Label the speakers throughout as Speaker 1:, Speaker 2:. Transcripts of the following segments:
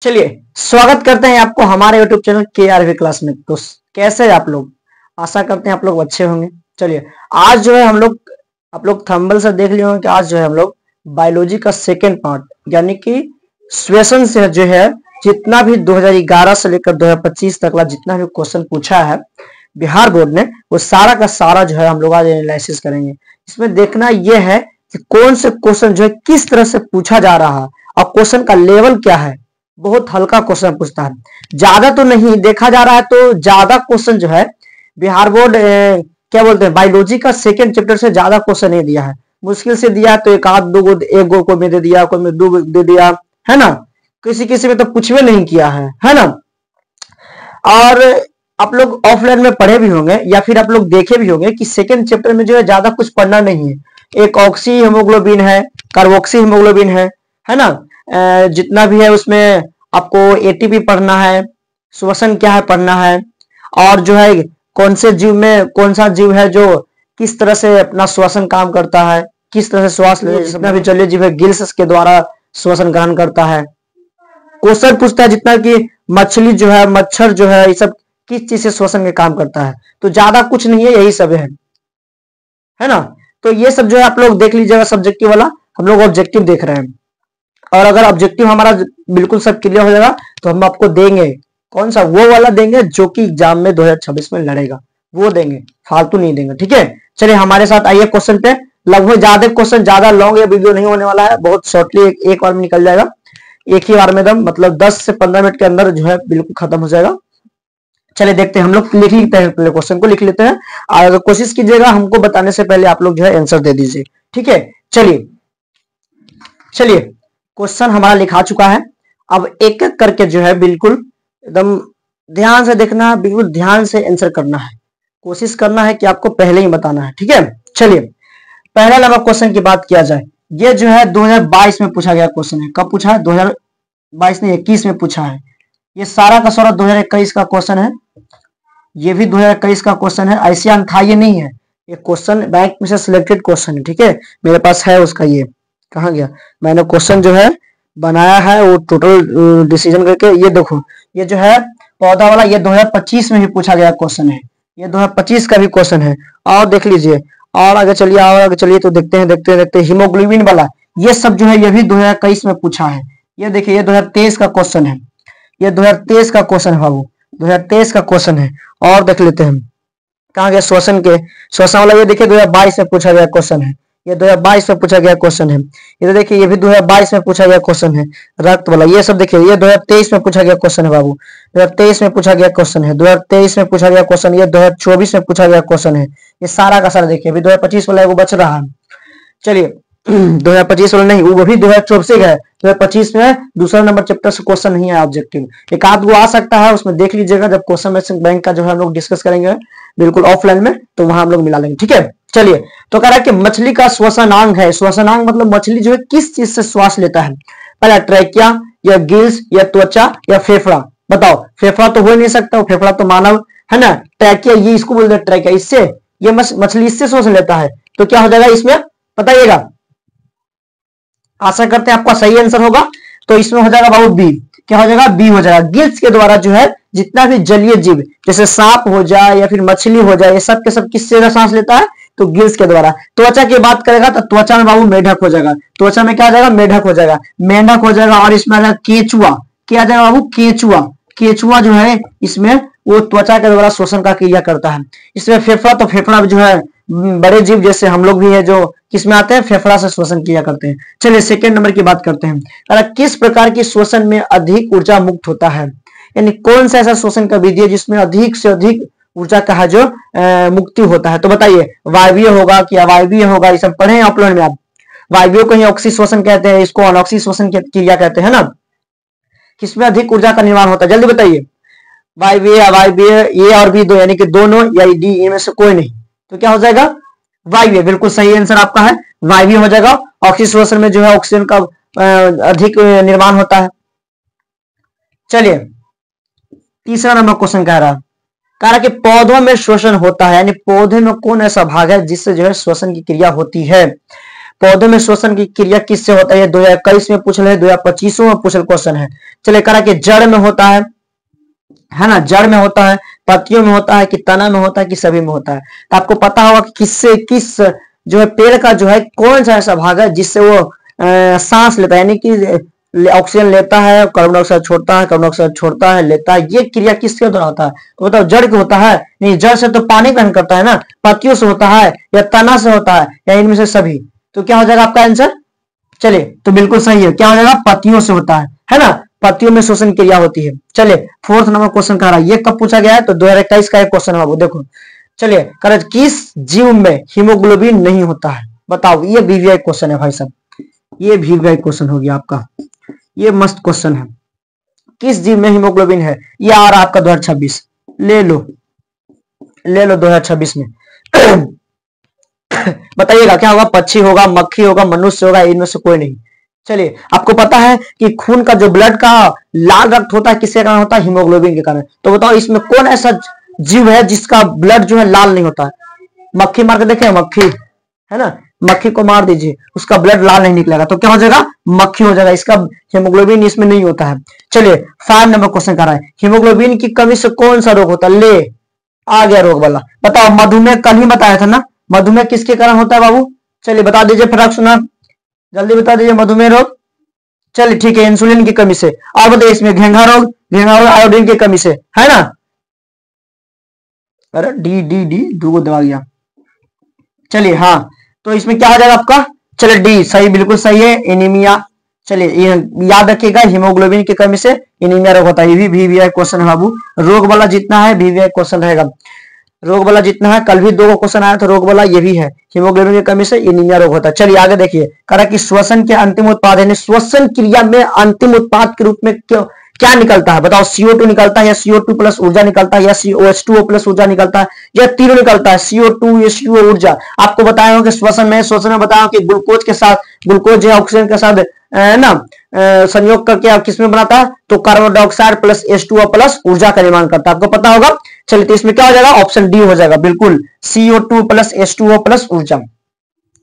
Speaker 1: चलिए स्वागत करते हैं आपको हमारे YouTube चैनल KRV क्लास में। तो कैसे हैं आप लोग? आशा करते हैं आप लोग अच्छे होंगे। चलिए आज जो है हम लोग आप लोग थंबनेल से देख लिए होंगे कि आज जो है हम लोग बायोलॉजी का सेकेंड पार्ट यानी कि श्वेसन से जो है जितना भी 2011 से लेकर 2025 तक जितना भी क्वेश्चन पूछा है बिहार बोर्ड ने वो सारा का सारा जो है हम लोग आज एनालिसिस करेंगे। इसमें देखना यह है कि कौन से क्वेश्चन जो है किस तरह से पूछा जा रहा है और क्वेश्चन का लेवल क्या है। बहुत हल्का क्वेश्चन पूछता है, ज्यादा तो नहीं देखा जा रहा है। तो ज्यादा क्वेश्चन जो है बिहार बोर्ड क्या बोलते हैं बायोलॉजी का सेकंड चैप्टर से ज्यादा क्वेश्चन नहीं दिया है, मुश्किल से दिया है। तो एक आध दो गो एक गो को में दे दिया, कोई में दो दे दिया है ना, किसी किसी में तो कुछ भी नहीं किया है ना। और आप लोग ऑफलाइन में पढ़े भी होंगे या फिर आप लोग देखे भी होंगे कि सेकंड चैप्टर में जो है ज्यादा कुछ पढ़ना नहीं है। एक ऑक्सी हीमोग्लोबिन है, कार्बोक्सी हीमोग्लोबिन है ना। जितना भी है उसमें आपको एटीपी पढ़ना है, श्वसन क्या है पढ़ना है, और जो है कौन से जीव में कौन सा जीव है जो किस तरह से अपना श्वसन काम करता है, किस तरह से श्वास ले, जितना भी जलीय जीव है गिल्स के द्वारा श्वसन ग्रहण करता है। क्वेश्चन पूछता है जितना कि मछली जो है, मच्छर जो है, ये सब किस चीज से श्वसन के काम करता है। तो ज्यादा कुछ नहीं है, यही सब है ना। तो ये सब जो है आप लोग देख लीजिएगा सब्जेक्टिव वाला, हम लोग ऑब्जेक्टिव देख रहे हैं। और अगर ऑब्जेक्टिव हमारा बिल्कुल सब क्लियर हो जाएगा तो हम आपको देंगे कौन सा, वो वाला देंगे जो कि एग्जाम में 2026 में लड़ेगा, वो देंगे, फालतू नहीं देंगे। ठीक है, चलिए हमारे साथ आइए क्वेश्चन पे। लगभग ज्यादा क्वेश्चन ज्यादा लॉन्ग ये वीडियो नहीं होने वाला है, बहुत शॉर्टली एक बार में निकल जाएगा, एक ही बार में एकदम मतलब 10 से 15 मिनट के अंदर जो है बिल्कुल खत्म हो जाएगा। चलिए देखते हैं, हम लोग लिख लेते हैं, पहले क्वेश्चन को लिख लेते हैं और कोशिश कीजिएगा हमको बताने से पहले आप लोग जो है आंसर दे दीजिए। ठीक है, चलिए क्वेश्चन हमारा लिखा चुका है। अब एक एक करके जो है बिल्कुल एकदम ध्यान से देखना, बिल्कुल ध्यान से आंसर करना है, कोशिश करना है कि आपको पहले ही बताना है। ठीक है, चलिए पहला नंबर क्वेश्चन की बात किया जाए, ये जो है 2022 में पूछा गया क्वेश्चन है। कब पूछा है? 2022 नहीं 21 में पूछा है। ये सारा का सारा 2021 का क्वेश्चन है, ये भी 2021 का क्वेश्चन है। ऐसे था ये नहीं है, ये क्वेश्चन बैंक में से सिलेक्टेड क्वेश्चन है। ठीक है, मेरे पास है उसका, ये कहाँ गया, मैंने क्वेश्चन जो है बनाया है वो टोटल डिसीजन करके। ये देखो, ये जो है पौधा वाला, ये 2025 में भी पूछा गया क्वेश्चन है, ये 2025 का भी क्वेश्चन है। और देख लीजिए, और आगे चलिए, और आगे चलिए तो देखते हैं हीमोग्लोबिन वाला, ये सब जो है ये भी 2021 में पूछा है। ये देखिए, ये 2023 का क्वेश्चन है, ये 2023 का क्वेश्चन है बाबू, 2023 का क्वेश्चन है। और देख लेते हैं कहाँ गया श्वसन वाला, ये देखिए 2022 में पूछा गया क्वेश्चन है, ये 2022 में पूछा गया क्वेश्चन है। ये देखिए, ये भी 2022 में पूछा गया क्वेश्चन है। रक्त वाला ये सब देखिए, ये 2023 में पूछा गया क्वेश्चन है बाबू, 2023 में पूछा गया क्वेश्चन है, 2023 में पूछा गया क्वेश्चन, ये 2024 में पूछा गया क्वेश्चन है। ये सारा का सारा देखिए, अभी 2025 वाला वो बच रहा है। चलिए 2025 वाला नहीं, वो भी 2024 है, 2025 में दूसरा नंबर चैप्टर से क्वेश्चन नहीं है ऑब्जेक्टिव। एक आध वो आ सकता है, उसमें देख लीजिएगा जब क्वेश्चन बैंक का जो है हम लोग डिस्कस करेंगे बिल्कुल ऑफलाइन में, तो वहां हम लोग मिला लेंगे। ठीक है, चलिए तो कह रहा है कि मछली का श्वसनांग है। श्वसनांग मतलब मछली जो है किस चीज से श्वास लेता है? पहला ट्रैकिया या गिल्स या त्वचा या फेफड़ा। बताओ, फेफड़ा तो हो ही नहीं सकता, फेफड़ा तो मानव है ना। ट्रैकिया, ये इसको बोलते हैं ट्रैकिया, इससे ये मछली इससे श्वास लेता है। तो क्या हो जाएगा इसमें बताइएगा, आशा करते हैं आपका सही आंसर होगा। तो इसमें हो जाएगा बाबू बी, क्या हो जाएगा? बी हो जाएगा। गिल्स के द्वारा जो है जितना भी जलीय जीव जैसे सांप हो जाए या फिर मछली हो जाए, ये सब के सब किससे सांस लेता है? तो गिल्स के द्वारा। त्वचा की बात करेगा तो त्वचा में बाबू मेढक हो जाएगा, त्वचा में क्या हो जाएगा? मेढक हो जाएगा, मेंढक हो जाएगा। और इसमें आ जाएगा केचुआ, क्या आ जाएगा बाबू? केचुआ। केचुआ जो है इसमें वो त्वचा के द्वारा श्वसन का क्रिया करता है। इसमें फेफड़ा, तो फेफड़ा जो है बड़े जीव जैसे हम लोग भी है जो किसमें आते हैं? फेफड़ा से श्वसन किया करते हैं। चलिए सेकेंड नंबर की बात करते हैं, किस प्रकार की श्वसन में अधिक ऊर्जा मुक्त होता है? यानी कौन सा ऐसा श्वसन का विधि है जिसमें अधिक से अधिक ऊर्जा का है जो मुक्ति होता है? तो बताइए, वायवीय होगा कि अवायवीय होगा? ये सब पढ़े हैं ऑफलाइन में आप। वायवीय को ही ऑक्सी श्वसन कहते हैं, इसको अनॉक्सी श्वसन की क्रिया कहते हैं ना। किसमें अधिक ऊर्जा का निर्माण होता है जल्दी बताइए? वायवीय, अवायवीय, ए और बी दो यानी कि दोनों, या डी इनमें से कोई नहीं। तो क्या हो जाएगा? वायवीय। बिल्कुल सही आंसर आपका है, वायवीय हो जाएगा। ऑक्सी श्वसन में जो है ऑक्सीजन का अधिक निर्माण होता है। चलिए तीसरा नंबर क्वेश्चन कह रहा है कि पौधों में श्वसन होता है, यानी पौधे में कौन ऐसा भाग है जिससे जो है श्वसन की क्रिया होती है? पौधों में श्वसन की क्रिया किससे होता है? 2021 में पूछ रहे, 2025 में पूछ क्वेश्चन है। चलिए करा कि जड़ में होता है ना, जड़ में होता है, पत्तियों में होता है, कि तना में होता है, कि सभी में होता है। तो आपको पता होगा कि किससे किस जो है पेड़ का जो है कौन सा ऐसा भाग है जिससे वो सांस लेता है, यानी कि ऑक्सीजन लेता है, कार्बन डाइऑक्साइड छोड़ता है, कार्बन डाइऑक्साइड छोड़ता है, लेता है। ये क्रिया किसके द्वारा होता है? तो बताओ जड़ के होता है? नहीं, जड़ से तो पानी ग्रहण करता है ना। पत्तियों से होता है, या तना से होता है, या इनमें से सभी? तो क्या हो जाएगा आपका आंसर? चलिए तो बिल्कुल सही है, क्या हो जाएगा? पत्तियों से होता है ना, पत्तियों में श्वसन क्रिया होती है। चलिए 4th नंबर क्वेश्चन कह रहा है, ये कब पूछा गया है? तो 2021 का एक क्वेश्चन है बाबू, देखो। चलिए कह रहा किस जीव में हीमोग्लोबिन नहीं होता है? बताओ, ये वीवीआई क्वेश्चन है भाई साहब, ये वीवीआई क्वेश्चन हो गया आपका, ये मस्त क्वेश्चन है। किस जीव में हीमोग्लोबिन है? ये आ रहा आपका 2026, ले लो 2026 में। बताइएगा क्या होगा? पक्षी होगा, मक्खी होगा, मनुष्य होगा, इनमें से कोई नहीं। चलिए आपको पता है कि खून का जो ब्लड का लाल रक्त होता है किसके कारण होता है? हीमोग्लोबिन के कारण। तो बताओ इसमें कौन ऐसा जीव है जिसका ब्लड जो है लाल नहीं होता है? मक्खी मार के देखे, मक्खी है ना, मक्खी को मार दीजिए, उसका ब्लड लाल नहीं निकलेगा, तो क्या हो जाएगा? मक्खी हो जाएगा, इसका हीमोग्लोबिन इसमें नहीं होता है। चलिए 5 नंबर क्वेश्चन कर रहा है, हीमोग्लोबिन की कमी से कौन सा रोग होता है? ले आ गया रोग वाला। बताओ, मधुमेह कल ही बताया था ना, मधुमेह किसके कारण होता है बाबू? चलिए बता दीजिए फटाक सुना, जल्दी बता दीजिए। मधुमेह रोग, चलिए ठीक है, इंसुलिन की कमी से। और बताइए इसमें घेंघा रोग आयोडीन की कमी से, है ना। अरे डी डी डी दो दबा गया। चलिए हाँ, तो इसमें क्या हो जाएगा आपका? चलिए डी सही, बिल्कुल सही है, एनीमिया। चलिए याद रखिएगा, हीमोग्लोबिन की कमी से एनीमिया रोग होता है। ये भी वीवीआई क्वेश्चन है बाबू, रोग वाला जितना है वीवीआई क्वेश्चन रहेगा। रोग वाला जितना है, कल भी 2 क्वेश्चन आया था रोग वाला, ये भी है, हीमोग्लोबिन की कमी से एनीमिया रोग होता है। चलिए आगे देखिए, कहा कि श्वसन के अंतिम उत्पाद है, श्वसन क्रिया में अंतिम उत्पाद के रूप में क्या निकलता है? बताओ, CO2 निकलता है, या CO2 प्लस ऊर्जा निकलता है, या H2O प्लस ऊर्जा निकलता है, या तीनों निकलता है? CO2 H2O ऊर्जा। आपको बताया हूं कि श्वसन में बताया कि ग्लूकोज के साथ, ग्लूकोज जो है ऑक्सीजन के साथ ना संयोग करके आप किसमें बनाता है? तो carbon dioxide plus H2O plus ऊर्जा का निर्माण करता है, आपको पता होगा। चलिए तो इसमें क्या हो जाएगा? ऑप्शन डी हो जाएगा, बिल्कुल CO2 प्लस H2O प्लस ऊर्जा।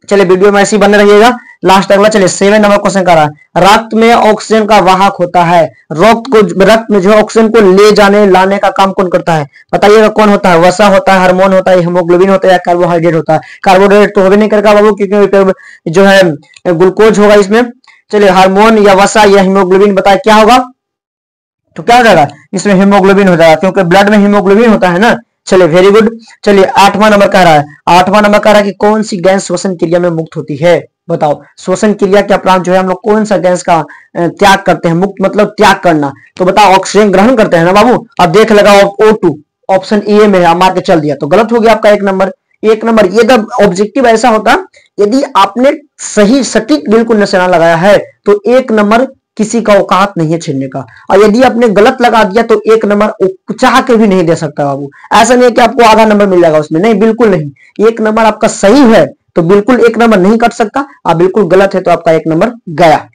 Speaker 1: चलिए वीडियो में ऐसे ही बने रहिएगा, लास्ट अगला। चलिए 7 नंबर क्वेश्चन कर रहा है, रक्त में ऑक्सीजन का वाहक होता है, रक्त में जो ऑक्सीजन को ले जाने लाने का काम कौन करता है? बताइएगा कौन होता है? वसा होता है, हार्मोन होता है, हीमोग्लोबिन होता है, या कार्बोहाइड्रेट होता है? कार्बोहाइड्रेट तो होगा नहीं करेगा बाबू, क्योंकि जो है ग्लूकोज होगा इसमें। चलिए हार्मोन या वसा या हीमोग्लोबिन, बताए क्या होगा? तो क्या हो जाएगा? इसमें हीमोग्लोबिन हो जाएगा, क्योंकि ब्लड में हीमोग्लोबिन होता है ना। चलिए वेरी गुड। चलिए 8वां नंबर कह रहा है, 8वां नंबर कह रहा है कि कौन सी गैस श्वसन क्रिया में मुक्त होती है? बताओ, श्वसन क्रिया के उपरांत जो है हम लोग कौन सा गैस का त्याग करते हैं? मुक्त मतलब त्याग करना। तो बताओ, ऑक्सीजन ग्रहण करते हैं ना बाबू। अब देख लगाओ O2, ऑप्शन ए में है, मार के चल दिया, तो गलत हो गया आपका 1 नंबर। 1 नंबर ये जब ऑब्जेक्टिव ऐसा होता, यदि आपने सही सटीक बिल्कुल निशाना लगाया है तो 1 नंबर किसी का औकात नहीं है छीनने का। और यदि आपने गलत लगा दिया तो 1 नंबर चाह के भी नहीं दे सकता बाबू। ऐसा नहीं है कि आपको आधा नंबर मिल जाएगा उसमें, नहीं, बिल्कुल नहीं। 1 नंबर आपका सही है तो बिल्कुल 1 नंबर नहीं कट सकता, और बिल्कुल गलत है तो आपका 1 नंबर गया।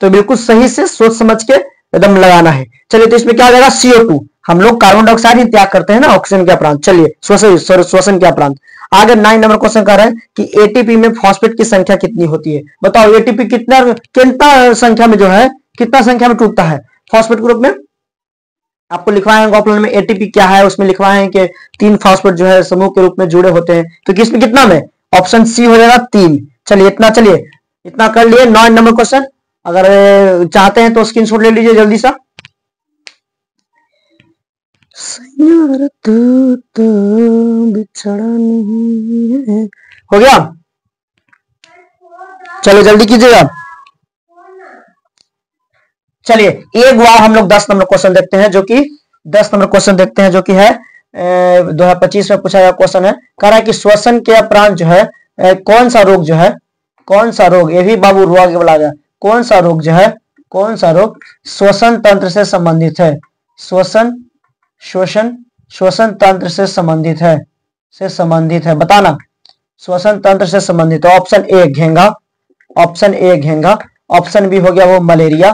Speaker 1: तो बिल्कुल सही से सोच समझ के एकदम लगाना है। चलिए तो इसमें क्या हो जाएगा? CO2, हम लोग कार्बन डाइऑक्साइड ही त्याग करते हैं ना ऑक्सीजन के उपरांत। चलिए श्वसन के उपरांत। आगे 9 नंबर क्वेश्चन कर रहे हैं कि एटीपी में फॉस्फेट की संख्या कितनी होती है? बताओ, एटीपी कितना संख्या में जो है, कितना संख्या में टूटता है फॉस्फेट ग्रुप में? आपको लिखवाए हैं ऑप्शन में एटीपी क्या है, उसमें लिखवाए हैं कि 3 फॉस्फेट जो है समूह के रूप में जुड़े होते हैं। तो किसमें कितना में? ऑप्शन सी हो जाएगा 3। चलिए इतना कर लिए 9 नंबर क्वेश्चन। अगर चाहते हैं तो स्क्रीनशॉट ले लीजिए जल्दी सा। तो बिछड़ा नहीं है, हो गया। चलो जल्दी कीजिएगा। चलिए एक बार हम लोग 10 नंबर क्वेश्चन देखते हैं, जो कि 10 नंबर क्वेश्चन देखते हैं, जो कि है 2025 में पूछा गया क्वेश्चन है। कह रहा है कि श्वसन के उपरांत जो है कौन सा रोग जो है, कौन सा रोग, ये भी बाबू रुआ के बोला गया, कौन सा रोग जो है, कौन सा रोग श्वसन तंत्र से संबंधित है? श्वसन तंत्र से संबंधित है, बताना। श्वसन तंत्र से संबंधित है। ऑप्शन ए घेंघा, ऑप्शन बी हो गया वो मलेरिया,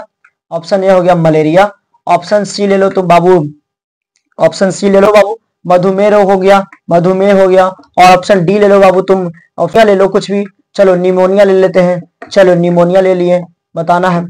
Speaker 1: ऑप्शन ए हो गया मलेरिया, ऑप्शन सी ले लो तुम बाबू, ऑप्शन सी ले लो बाबू मधुमेह रोग हो गया, और ऑप्शन डी ले लो बाबू तुम, ऑप्शन ले लो कुछ भी। चलो निमोनिया ले लेते हैं, चलो निमोनिया ले लिए, बताना है।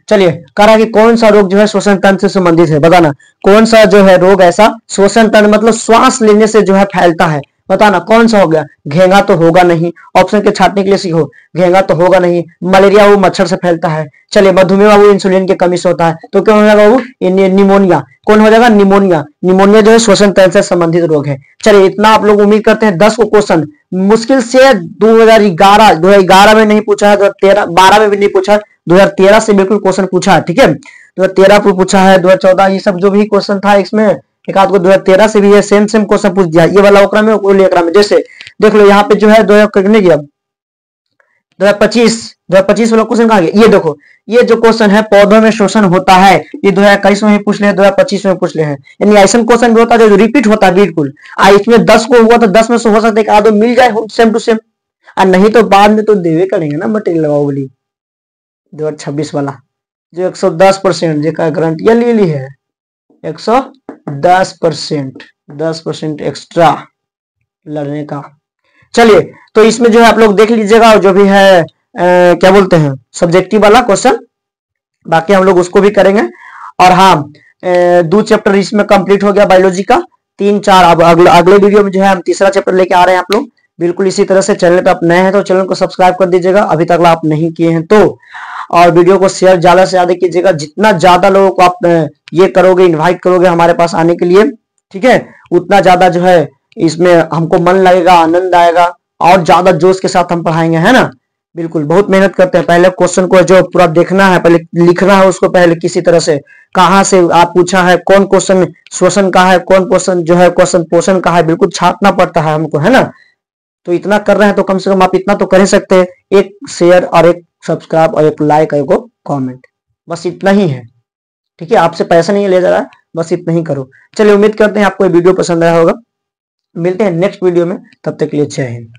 Speaker 1: चलिए कह रहा है कि कौन सा रोग जो है श्वसन तंत्र से संबंधित है, बताना कौन सा जो है रोग ऐसा श्वसन तंत्र मतलब श्वास लेने से जो है फैलता है, बताना कौन सा हो गया। घेंगा तो होगा नहीं, ऑप्शन के छाटने के लिए सीखो, घेंगा तो होगा नहीं। मलेरिया वो मच्छर से फैलता है। चलिए मधुमेह वो इंसुलिन की कमी से होता है, तो क्या हो जाएगा वो निमोनिया, कौन हो जाएगा निमोनिया। निमोनिया जो है श्वसन तंत्र से संबंधित रोग है। चलिए इतना आप लोग उम्मीद करते हैं 10 को क्वेश्चन मुश्किल से 2011 में नहीं पूछा है, 2013 12 में भी नहीं पूछा, 2013 से बिल्कुल क्वेश्चन पूछा है, ठीक है। 2013 पे पूछा है, 2014 ये सब जो भी क्वेश्चन था इसमें एक आध को 2013 से भी है, सेम क्वेश्चन पूछ दिया, ये वाला ओकरा में ओकरा में। जैसे देख लो यहाँ पे जो है 2025 वाला क्वेश्चन कहाँ गया, ये देखो ये जो क्वेश्चन है पौधों में शोषण होता है, ये 2021 में भी पूछ ले, 2025 में पूछ ले हैं। यानी ऐसा क्वेश्चन भी होता है जो रिपीट होता है बिल्कुल। इसमें 10 को हुआ तो 10 में से हो सकता है कि आधो मिल जाए सेम टू सेम, और नहीं तो बाद में तो देवे करेंगे ना मटेरियल लगाओ बोली। 2026 वाला जो 110% जेका गारंटी ले ली है, 110%, 10% एक्स्ट्रा लड़ने का। चलिए तो इसमें जो है आप लोग देख लीजिएगा जो भी है क्या बोलते हैं सब्जेक्टिव वाला क्वेश्चन, बाकी हम लोग उसको भी करेंगे। और हाँ 2 चैप्टर इसमें कंप्लीट हो गया बायोलॉजी का, 3-4 अब अगले वीडियो में जो है हम तीसरा चैप्टर लेके आ रहे हैं आप लोग। बिल्कुल इसी तरह से चैनल पे आप नए हैं तो चैनल को सब्सक्राइब कर दीजिएगा अभी तक आप नहीं किए हैं तो, और वीडियो को शेयर ज्यादा से ज्यादा कीजिएगा। जितना ज्यादा लोगों को आप ये करोगे इन्वाइट करोगे हमारे पास आने के लिए, ठीक है, उतना ज्यादा जो है इसमें हमको मन लगेगा, आनंद आएगा और ज्यादा जोश के साथ हम पढ़ाएंगे, है ना। बिल्कुल बहुत मेहनत करते हैं, पहले क्वेश्चन को जो पूरा देखना है, पहले लिखना है उसको, पहले किसी तरह से कहां से आप पूछा है, कौन क्वेश्चन श्वसन का है, कौन क्वेश्चन जो है क्वेश्चन पोषण का है, बिल्कुल छापना पड़ता है हमको, है ना। तो इतना कर रहे हैं तो कम से कम आप इतना तो कर ही सकते हैं, एक शेयर और एक सब्सक्राइब और एक लाइक और एक कॉमेंट, बस इतना ही है, ठीक है। आपसे पैसा नहीं ले जा रहा है, बस इतना ही करो। चलिए उम्मीद करते हैं आपको ये वीडियो पसंद आया होगा, मिलते हैं नेक्स्ट वीडियो में, तब तक के लिए जय हिंद।